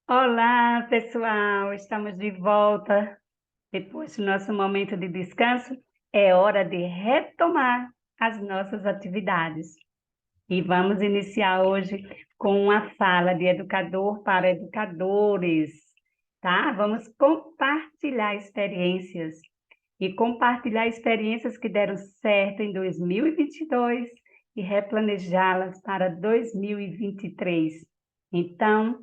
Olá, pessoal! Estamos de volta. Depois do nosso momento de descanso, é hora de retomar as nossas atividades. E vamos iniciar hoje com uma fala de educador para educadores, tá? Vamos compartilhar experiências que deram certo em 2022 e replanejá-las para 2023. Então,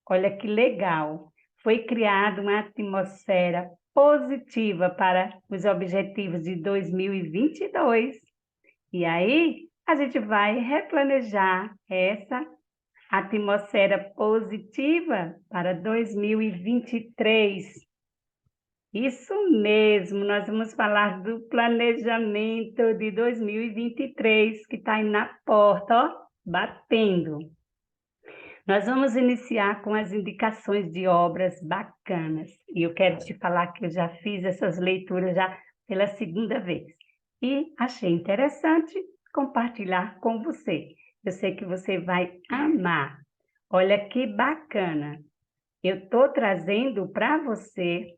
olha que legal! Foi criada uma atmosfera positiva para os objetivos de 2022. E aí, a gente vai replanejar essa atmosfera positiva para 2023. Isso mesmo, nós vamos falar do planejamento de 2023, que está aí na porta, ó, batendo. Nós vamos iniciar com as indicações de obras bacanas. E eu quero te falar que eu já fiz essas leituras já pela segunda vez. E achei interessante compartilhar com você. Eu sei que você vai amar. Olha que bacana. Eu estou trazendo para você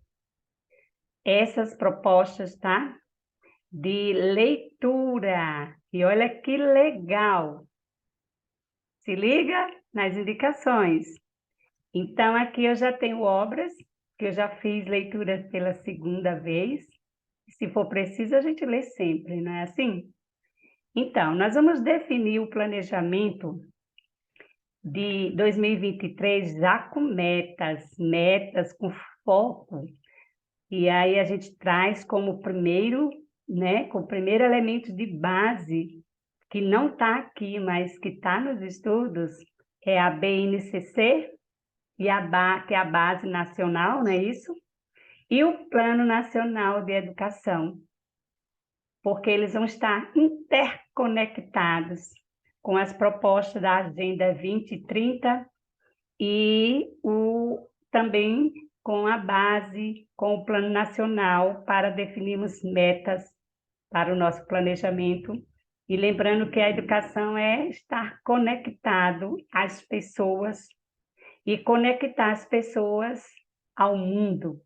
essas propostas, tá? De leitura. E olha que legal. Se liga nas indicações. Então, aqui eu já tenho obras, que eu já fiz leituras pela segunda vez. Se for preciso, a gente lê sempre, não é assim? Então, nós vamos definir o planejamento de 2023 já com metas com foco. E aí a gente traz como primeiro, né, como primeiro elemento de base, que não está aqui, mas que está nos estudos, é a BNCC, que é a base nacional, não é isso? E o Plano Nacional de Educação, porque eles vão estar interconectados com as propostas da Agenda 2030 e também com a base, com o Plano Nacional para definirmos metas para o nosso planejamento. E lembrando que a educação é estar conectado às pessoas e conectar as pessoas ao mundo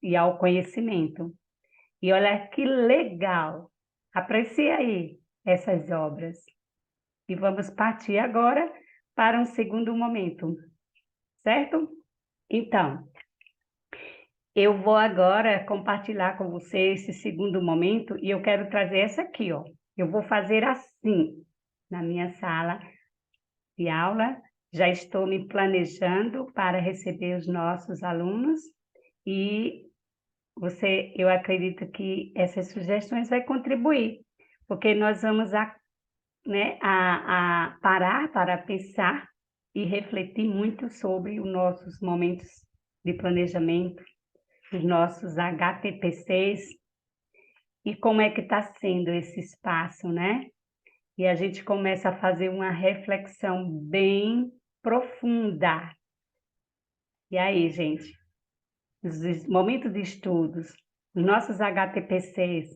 e ao conhecimento. E olha que legal! Aprecie aí essas obras. E vamos partir agora para um segundo momento, certo? Então, eu vou agora compartilhar com você esse segundo momento e eu quero trazer essa aqui, ó. Eu vou fazer assim na minha sala de aula. Já estou me planejando para receber os nossos alunos e eu acredito que essas sugestões vai contribuir, porque nós vamos a parar para pensar e refletir muito sobre os nossos momentos de planejamento, os nossos HTPCs e como é que está sendo esse espaço, né? E a gente começa a fazer uma reflexão bem profunda. E aí, gente, os momentos de estudos, os nossos HTPCs,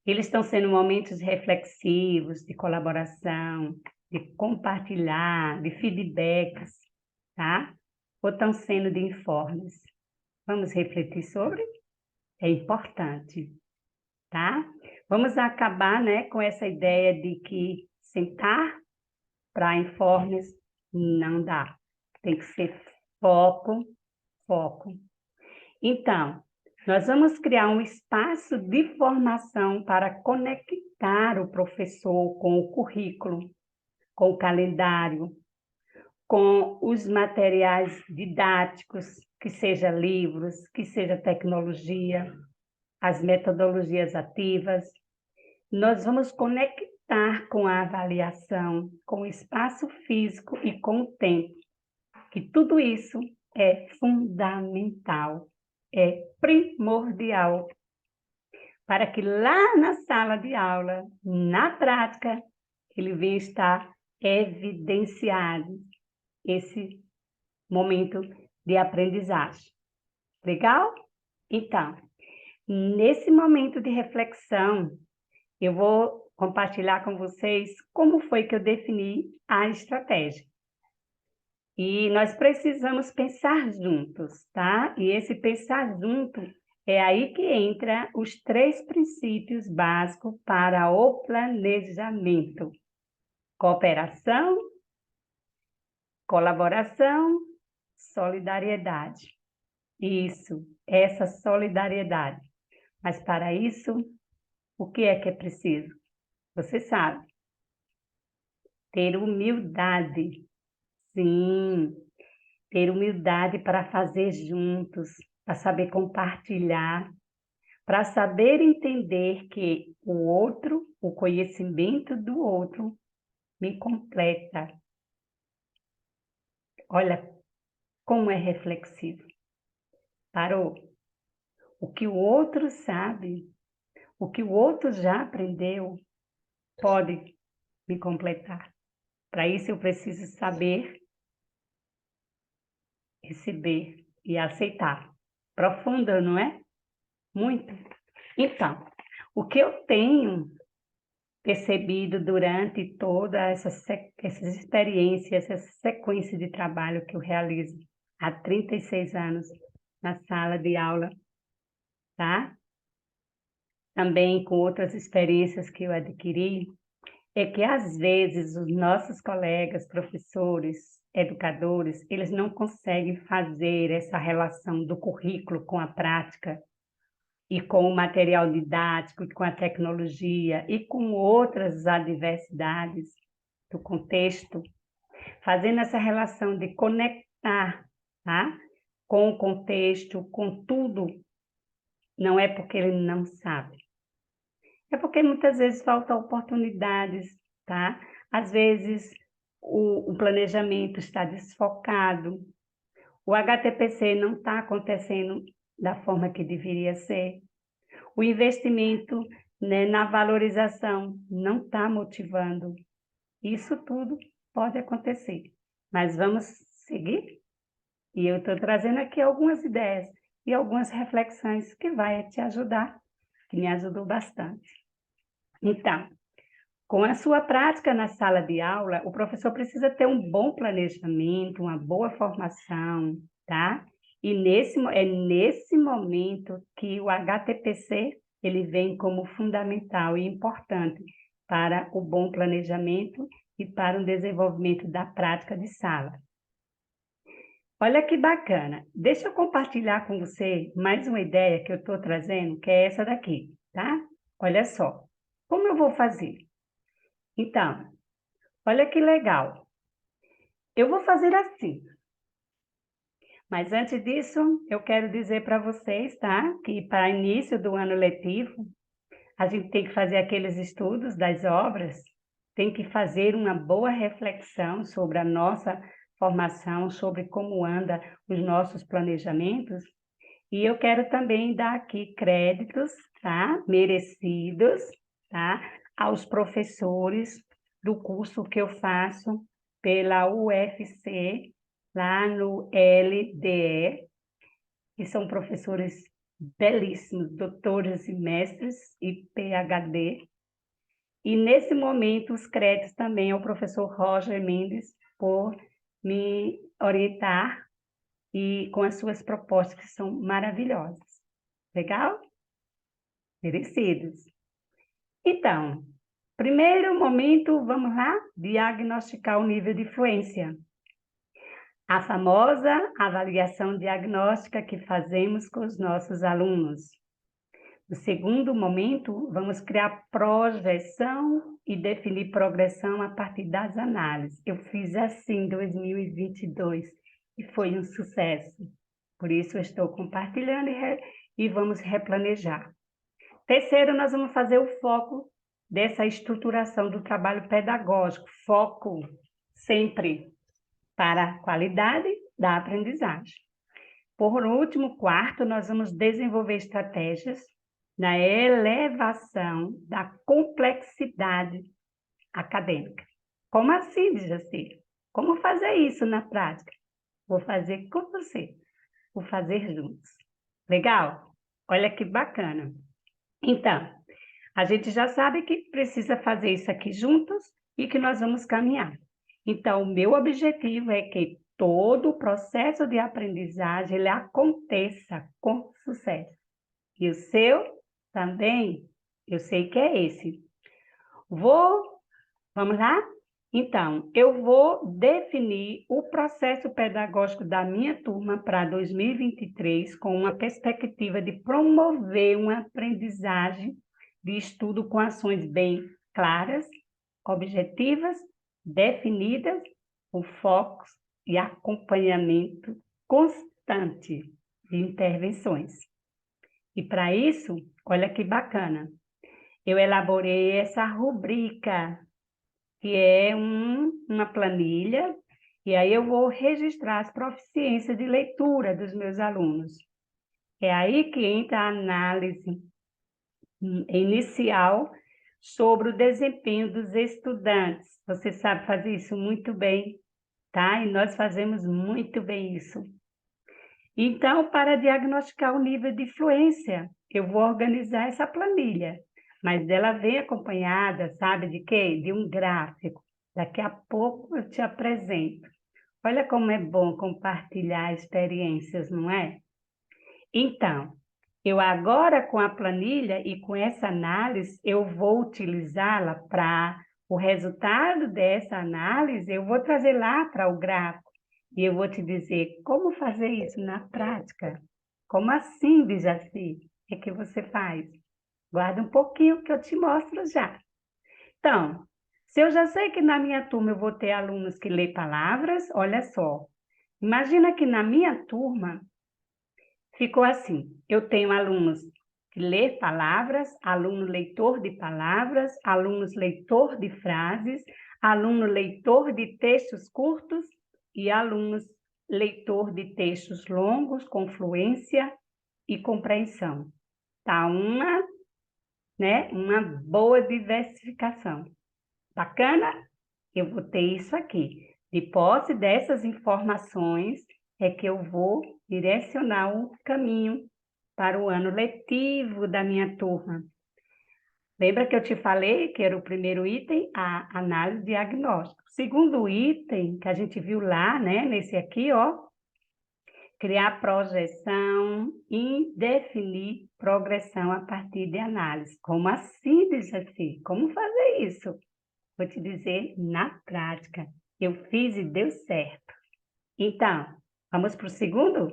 eles estão sendo momentos reflexivos, de colaboração, de compartilhar, de feedbacks, tá? Ou estão sendo de informes? Vamos refletir sobre? É importante, tá? Vamos acabar, né, com essa ideia de que sentar para informes não dá. Tem que ser foco, foco. Então, nós vamos criar um espaço de formação para conectar o professor com o currículo, com o calendário, com os materiais didáticos, que seja livros, que seja tecnologia, as metodologias ativas. Nós vamos conectar com a avaliação, com o espaço físico e com o tempo, que tudo isso é fundamental, é primordial, para que lá na sala de aula, na prática, ele venha estar evidenciado esse momento de aprendizagem. Legal? Então, nesse momento de reflexão, eu vou compartilhar com vocês como foi que eu defini a estratégia. E nós precisamos pensar juntos, tá? E esse pensar junto é aí que entra os 3 princípios básicos para o planejamento: cooperação, colaboração, solidariedade. Isso, essa solidariedade. Mas para isso, o que é preciso? Você sabe, ter humildade. Sim, ter humildade para fazer juntos, para saber compartilhar, para saber entender que o outro, o conhecimento do outro, me completa. Olha como é reflexivo. Parou. O que o outro sabe, o que o outro já aprendeu, pode me completar. Para isso eu preciso saber, receber e aceitar. Profunda, não é? Muito. Então, o que eu tenho percebido durante toda essas experiências, essa sequência de trabalho que eu realizo há 36 anos na sala de aula, tá? Também com outras experiências que eu adquiri, é que às vezes os nossos colegas, professores, educadores, eles não conseguem fazer essa relação do currículo com a prática e com o material didático, e com a tecnologia e com outras adversidades do contexto, fazendo essa relação de conectar, tá? Com o contexto, com tudo, não é porque ele não sabe. É porque muitas vezes faltam oportunidades, tá? Às vezes o planejamento está desfocado, o HTPC não está acontecendo da forma que deveria ser, o investimento, né, na valorização não está motivando. Isso tudo pode acontecer, mas vamos seguir? E eu estou trazendo aqui algumas ideias e algumas reflexões que vai te ajudar, que me ajudou bastante. Então, com a sua prática na sala de aula, o professor precisa ter um bom planejamento, uma boa formação, tá? E é nesse momento que o HTPC ele vem como fundamental e importante para o bom planejamento e para o desenvolvimento da prática de sala. Olha que bacana. Deixa eu compartilhar com você mais uma ideia que eu estou trazendo, que é essa daqui, tá? Olha só. Como eu vou fazer? Então, olha que legal. Eu vou fazer assim. Mas antes disso, eu quero dizer para vocês, tá? Que para início do ano letivo, a gente tem que fazer aqueles estudos das obras, tem que fazer uma boa reflexão sobre a nossa formação, sobre como anda os nossos planejamentos. E eu quero também dar aqui créditos, tá? Merecidos, tá? Aos professores do curso que eu faço pela UFC, lá no LDE, que são professores belíssimos, doutores e mestres e PhD. E nesse momento os créditos também ao professor Roger Mendes por me orientar e com as suas propostas que são maravilhosas. Legal? Merecidos. Então, primeiro momento, vamos lá, diagnosticar o nível de fluência. A famosa avaliação diagnóstica que fazemos com os nossos alunos. No segundo momento, vamos criar projeção e definir progressão a partir das análises. Eu fiz assim em 2022 e foi um sucesso. Por isso, eu estou compartilhando e vamos replanejar. Terceiro, nós vamos fazer o foco dessa estruturação do trabalho pedagógico. Foco sempre para a qualidade da aprendizagem. Por último, quarto, nós vamos desenvolver estratégias na elevação da complexidade acadêmica. Como assim, Jaci? Como fazer isso na prática? Vou fazer com você. Vou fazer juntos. Legal? Olha que bacana. Então, a gente já sabe que precisa fazer isso aqui juntos e que nós vamos caminhar. Então, o meu objetivo é que todo o processo de aprendizagem ele aconteça com sucesso. E o seu também, eu sei que é esse. Vamos lá? Então, eu vou definir o processo pedagógico da minha turma para 2023 com uma perspectiva de promover uma aprendizagem de estudo com ações bem claras, objetivas, definidas, com focos e acompanhamento constante de intervenções. E para isso, olha que bacana, eu elaborei essa rubrica, que é uma planilha, e aí eu vou registrar as proficiências de leitura dos meus alunos. É aí que entra a análise inicial sobre o desempenho dos estudantes. Você sabe fazer isso muito bem, tá? E nós fazemos muito bem isso. Então, para diagnosticar o nível de fluência, eu vou organizar essa planilha, mas ela vem acompanhada, sabe de quê? De um gráfico. Daqui a pouco eu te apresento. Olha como é bom compartilhar experiências, não é? Então, eu agora com a planilha e com essa análise, eu vou utilizá-la para o resultado dessa análise, eu vou trazer lá para o gráfico e eu vou te dizer como fazer isso na prática. Como assim, Dejaci? O que você faz? Guarda um pouquinho que eu te mostro já. Então, se eu já sei que na minha turma eu vou ter alunos que lêem palavras, olha só. Imagina que na minha turma ficou assim, eu tenho alunos que lê palavras, aluno leitor de palavras, alunos leitor de frases, aluno leitor de textos curtos e alunos leitor de textos longos com fluência e compreensão. Tá uma boa diversificação. Bacana? Eu vou ter isso aqui. De posse dessas informações, é que eu vou direcionar o caminho para o ano letivo da minha turma. Lembra que eu te falei que era o primeiro item, a análise diagnóstica. O segundo item que a gente viu lá, né, nesse aqui, ó, criar projeção e definir progressão a partir de análise. Como assim, Dejaci? Como fazer isso? Vou te dizer na prática. Eu fiz e deu certo. Então, vamos para o segundo?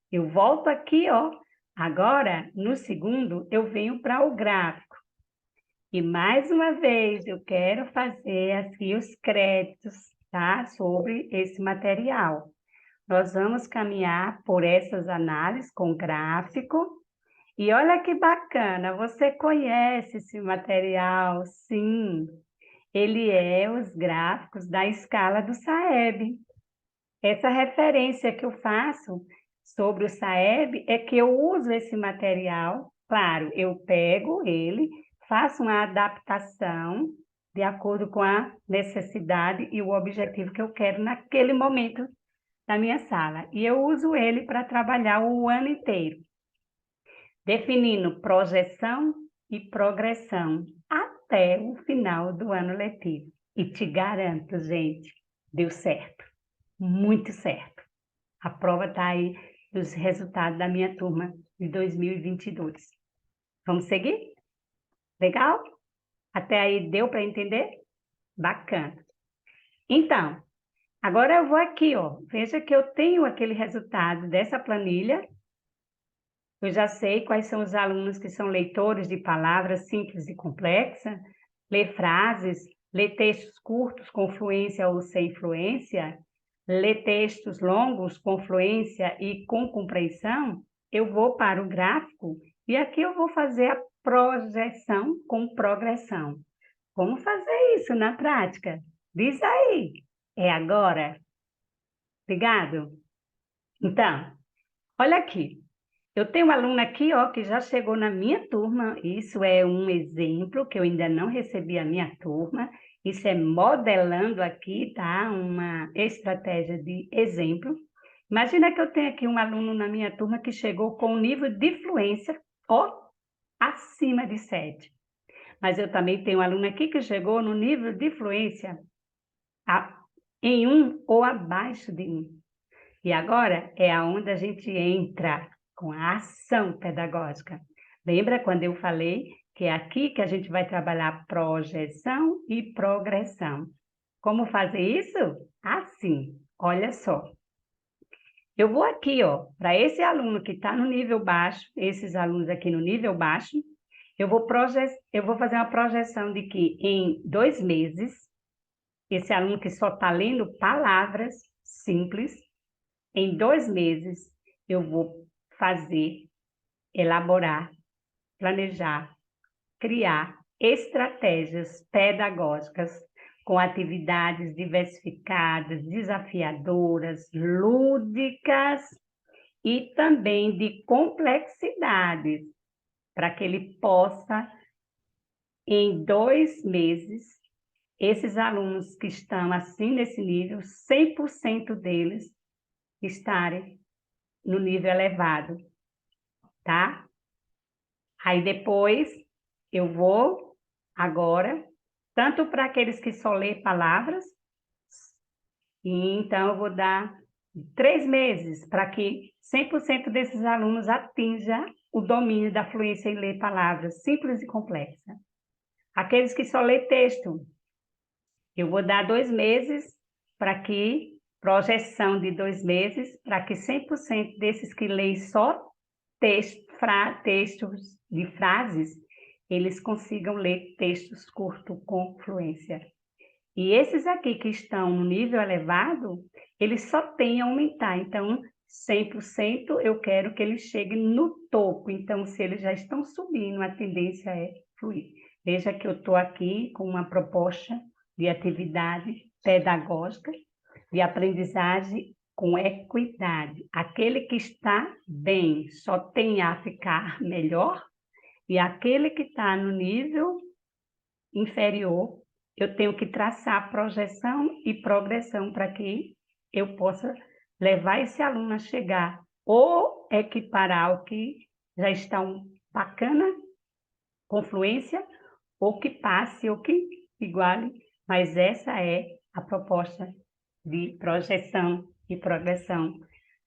Eu volto aqui, ó. Agora, no segundo, eu venho para o gráfico. E mais uma vez, eu quero fazer aqui os créditos, tá? Sobre esse material. Nós vamos caminhar por essas análises com gráfico. E olha que bacana, você conhece esse material? Sim, ele é os gráficos da escala do SAEB. Essa referência que eu faço sobre o SAEB é que eu uso esse material, claro, eu pego ele, faço uma adaptação de acordo com a necessidade e o objetivo que eu quero naquele momento da minha sala. E eu uso ele para trabalhar o ano inteiro, definindo projeção e progressão até o final do ano letivo. E te garanto, gente, deu certo, muito certo. A prova está aí dos resultados da minha turma de 2022. Vamos seguir? Legal? Até aí deu para entender? Bacana. Então, agora eu vou aqui, ó. Veja que eu tenho aquele resultado dessa planilha. Eu já sei quais são os alunos que são leitores de palavras simples e complexas, lê frases, lê textos curtos com fluência ou sem fluência, lê textos longos com fluência e com compreensão. Eu vou para o gráfico e aqui eu vou fazer a projeção com progressão. Como fazer isso na prática? Diz aí. É agora? Obrigado? Então, olha aqui. Eu tenho uma aluna aqui, ó, que já chegou na minha turma. Isso é um exemplo que eu ainda não recebi a minha turma. Isso é modelando aqui, tá? Uma estratégia de exemplo. Imagina que eu tenho aqui um aluno na minha turma que chegou com um nível de fluência, ó, acima de 7. Mas eu também tenho um aluno aqui que chegou no nível de fluência em 1 ou abaixo de 1. E agora é aonde a gente entra com a ação pedagógica. Lembra quando eu falei que é aqui que a gente vai trabalhar projeção e progressão? Como fazer isso? Assim, olha só. Eu vou aqui, ó, para esse aluno que está no nível baixo, esses alunos aqui no nível baixo, eu vou fazer uma projeção de que em 2 meses, esse aluno que só está lendo palavras simples, em 2 meses eu vou fazer, elaborar, planejar, criar estratégias pedagógicas com atividades diversificadas, desafiadoras, lúdicas e também de complexidades, para que ele possa, em 2 meses, esses alunos que estão assim nesse nível, 100% deles estarem no nível elevado, tá? Aí depois eu vou agora, tanto para aqueles que só lê palavras, e então eu vou dar 3 meses para que 100% desses alunos atinja o domínio da fluência em ler palavras simples e complexas. Aqueles que só lê texto, eu vou dar 2 meses para que, projeção de 2 meses, para que 100% desses que leem só textos de frases, eles consigam ler textos curtos com fluência. E esses aqui que estão no nível elevado, eles só têm a aumentar. Então, 100% eu quero que eles cheguem no topo. Então, se eles já estão subindo, a tendência é fluir. Veja que eu estou aqui com uma proposta de atividade pedagógica, de aprendizagem com equidade. Aquele que está bem só tem a ficar melhor, e aquele que está no nível inferior, eu tenho que traçar projeção e progressão para que eu possa levar esse aluno a chegar ou equiparar o que já está bacana, com fluência, ou que passe, ou que iguale, mas essa é a proposta de projeção e progressão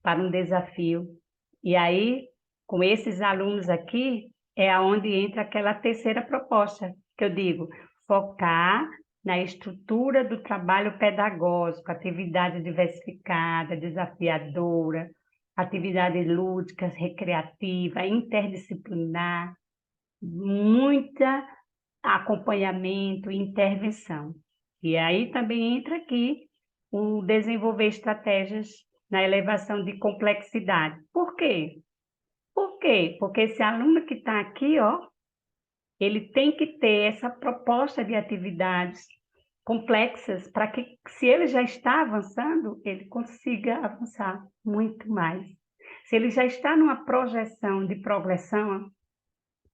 para um desafio. E aí, com esses alunos aqui, é aonde entra aquela terceira proposta, que eu digo, focar na estrutura do trabalho pedagógico, atividade diversificada, desafiadora, atividade lúdica, recreativa, interdisciplinar, muita acompanhamento e intervenção. E aí também entra aqui o desenvolver estratégias na elevação de complexidade. Por quê? Por quê? Porque esse aluno que está aqui, ó, ele tem que ter essa proposta de atividades complexas para que, se ele já está avançando, ele consiga avançar muito mais. Se ele já está numa projeção de progressão,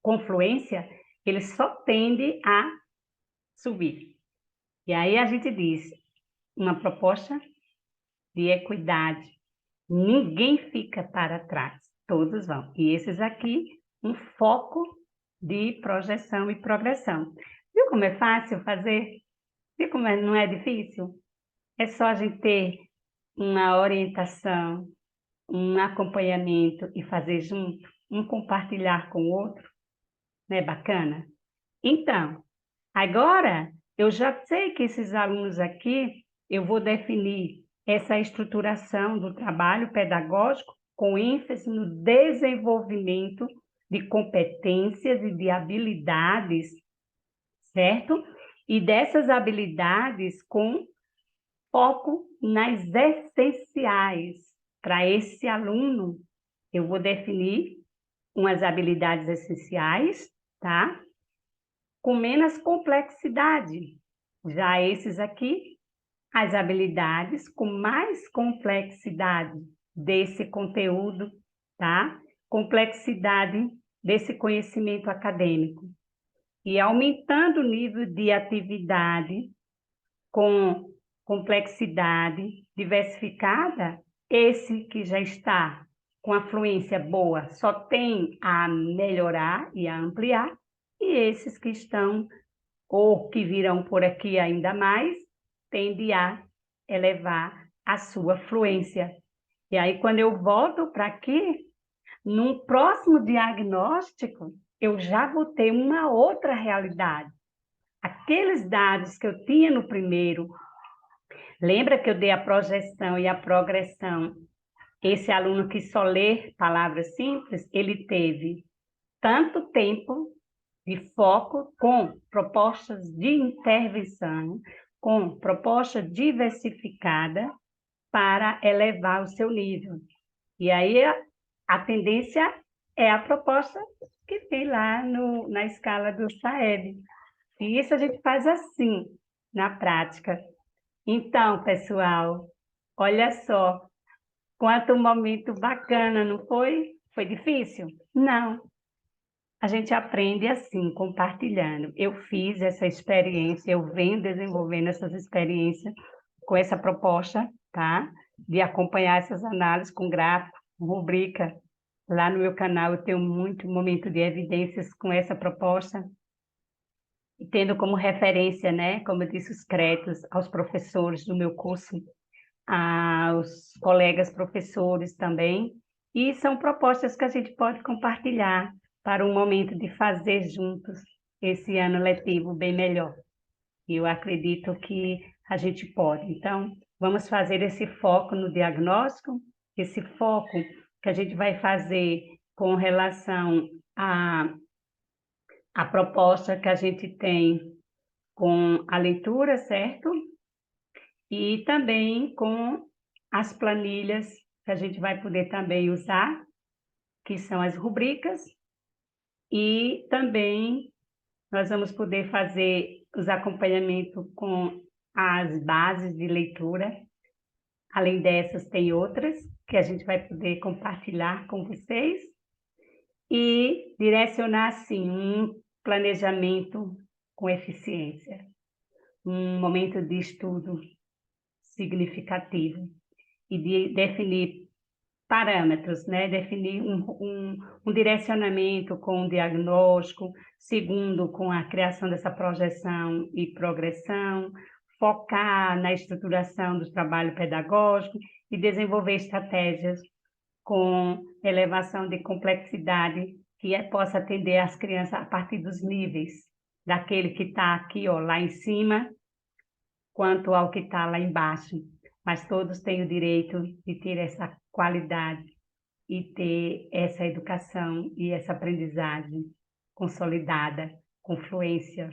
confluência, ele só tende a subir. E aí a gente diz, uma proposta de equidade. Ninguém fica para trás, todos vão. E esses aqui, um foco de projeção e progressão. Viu como é fácil fazer? Viu como não é difícil? É só a gente ter uma orientação, um acompanhamento e fazer junto, um compartilhar com o outro. Não é bacana? Então, agora eu já sei que esses alunos aqui, eu vou definir essa estruturação do trabalho pedagógico com ênfase no desenvolvimento de competências e de habilidades, certo? E dessas habilidades com foco nas essenciais. Para esse aluno, eu vou definir umas habilidades essenciais, tá? Com menos complexidade. Já esses aqui, as habilidades com mais complexidade desse conteúdo, tá? Complexidade desse conhecimento acadêmico. E aumentando o nível de atividade com complexidade diversificada, esse que já está com a fluência boa só tem a melhorar e a ampliar, e esses que estão ou que virão por aqui ainda mais, tende a elevar a sua fluência. E aí, quando eu volto para aqui, num próximo diagnóstico, eu já vou ter uma outra realidade. Aqueles dados que eu tinha no primeiro, lembra que eu dei a projeção e a progressão? Esse aluno que só lê palavras simples, ele teve tanto tempo de foco com propostas de intervenção, com proposta diversificada para elevar o seu nível. E aí a tendência é a proposta que tem lá na escala do SAEB. E isso a gente faz assim, na prática. Então, pessoal, olha só, quanto momento bacana, não foi? Foi difícil? Não. A gente aprende assim, compartilhando. Eu fiz essa experiência, eu venho desenvolvendo essas experiências com essa proposta, tá? De acompanhar essas análises com gráfico, com rubrica. Lá no meu canal eu tenho muito momento de evidências com essa proposta, e tendo como referência, né, como eu disse, os créditos aos professores do meu curso, aos colegas professores também, e são propostas que a gente pode compartilhar para um momento de fazer juntos esse ano letivo bem melhor. E eu acredito que a gente pode. Então, vamos fazer esse foco no diagnóstico, esse foco que a gente vai fazer com relação à proposta que a gente tem com a leitura, certo? E também com as planilhas que a gente vai poder também usar, que são as rubricas, e também nós vamos poder fazer os acompanhamentos com as bases de leitura. Além dessas, tem outras que a gente vai poder compartilhar com vocês e direcionar, assim, um planejamento com eficiência, um momento de estudo significativo e de definir parâmetros, né? Definir um direcionamento com o diagnóstico, segundo, com a criação dessa projeção e progressão, focar na estruturação do trabalho pedagógico e desenvolver estratégias com elevação de complexidade que possa atender as crianças a partir dos níveis, daquele que está aqui, ó, lá em cima, quanto ao que está lá embaixo. Mas todos têm o direito de ter essa qualidade e ter essa educação e essa aprendizagem consolidada, com fluência,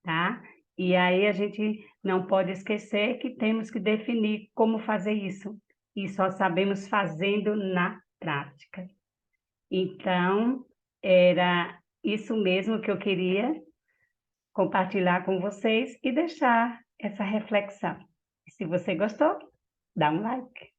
tá? E aí a gente não pode esquecer que temos que definir como fazer isso, e só sabemos fazendo na prática. Então, era isso mesmo que eu queria compartilhar com vocês e deixar essa reflexão. Se você gostou, dá um like.